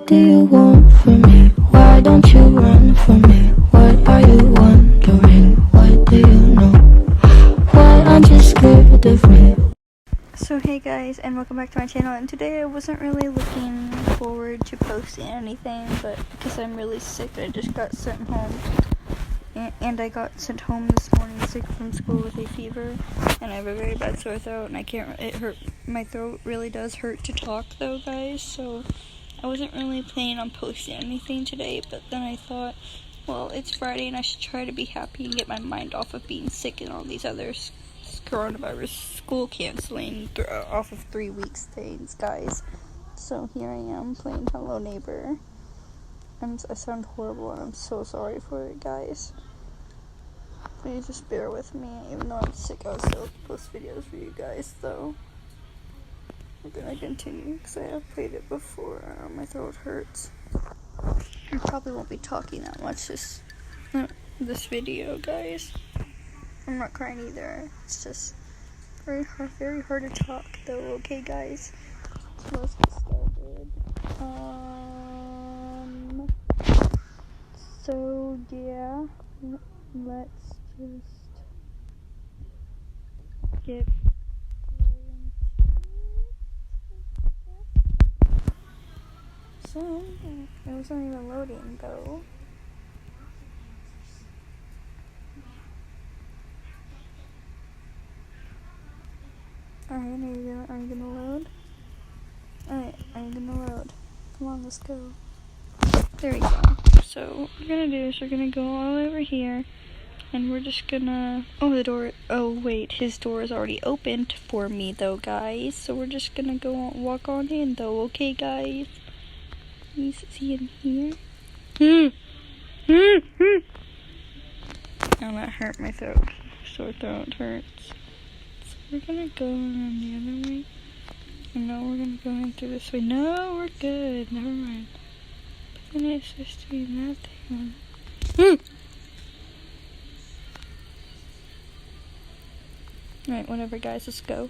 What do you want from me? Why don't you run from me? What are you wondering? What do you know? Why aren't you scared of me? So hey guys, and welcome back to my channel. And today I wasn't really looking forward to posting anything, but because I'm really sick, I just got sent home. And I got sent home this morning sick from school with a fever, and I have a very bad sore throat, and my throat really does hurt to talk though, guys. So I wasn't really planning on posting anything today, but then I thought, well, it's Friday and I should try to be happy and get my mind off of being sick and all these other coronavirus school canceling off of 3 weeks things, guys. So here I am playing Hello Neighbor. I sound horrible and I'm so sorry for it, guys. Please just bear with me. Even though I'm sick, I'll still post videos for you guys, though. I'm gonna continue because I have played it before. My throat hurts. I probably won't be talking that much this video, guys. I'm not crying either. It's just very hard to talk, though. Okay, guys. So let's get started. So yeah, let's just get so it wasn't even loading though. Alright, are you gonna load? Alright, are you gonna load? Come on, let's go. There we go. So what we're gonna do is we're gonna go all over here, and we're just gonna, his door is already opened for me though, guys. So we're just gonna walk on in though, okay, guys? Is he in here? Oh, that hurt my throat. Sore throat hurts. So we're gonna go around the other way. And now we're gonna go in through this way. No, we're good. Never mind. And it's just doing that thing. Alright, whatever, guys, let's go.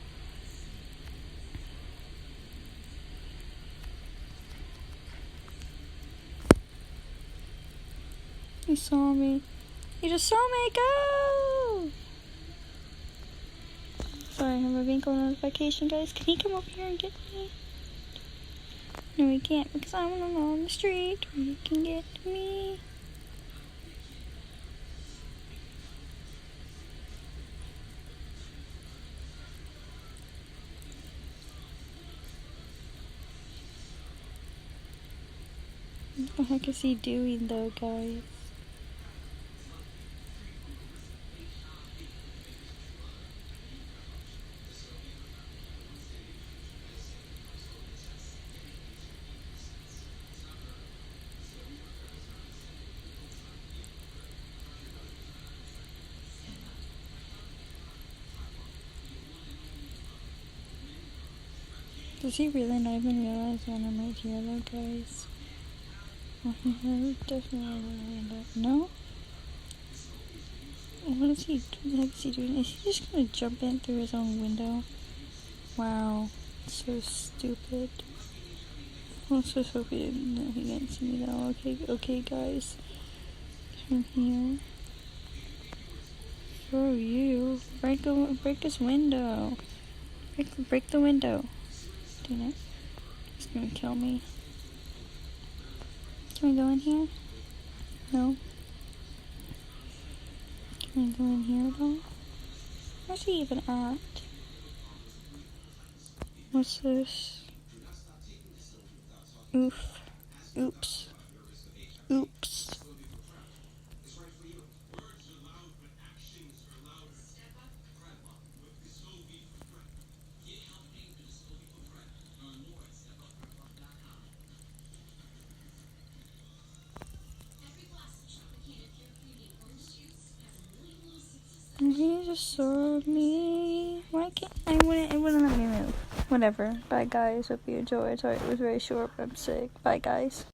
He saw me. He just saw me. Go! Sorry, I have a Winkle notification, guys. Can he come over here and get me? No, he can't, because I'm on the street where he can get me. What the heck is he doing though, guys? Does he really not even realize when I'm right here though, guys? Well, he definitely end up. No? What is he doing? Is he just gonna jump in through his own window? Wow. So stupid. Let's just hope he didn't see me though. Okay, guys. From here. Screw you. Break his window. Break the window. Dang it. He's gonna kill me. Can we go in here? No. Can we go in here though? Where's he even at? What's this? Oof. Oops. Oops. He just saw me. Why can't it wouldn't let me move. Whatever. Bye guys. Hope you enjoyed. Sorry it was very short, but I'm sick. Bye guys.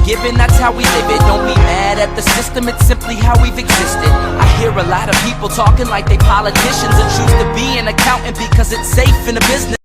Given, that's how we live it. Don't be mad at the system, it's simply how we've existed. I hear a lot of people talking like they politicians and choose to be an accountant because it's safe in the business.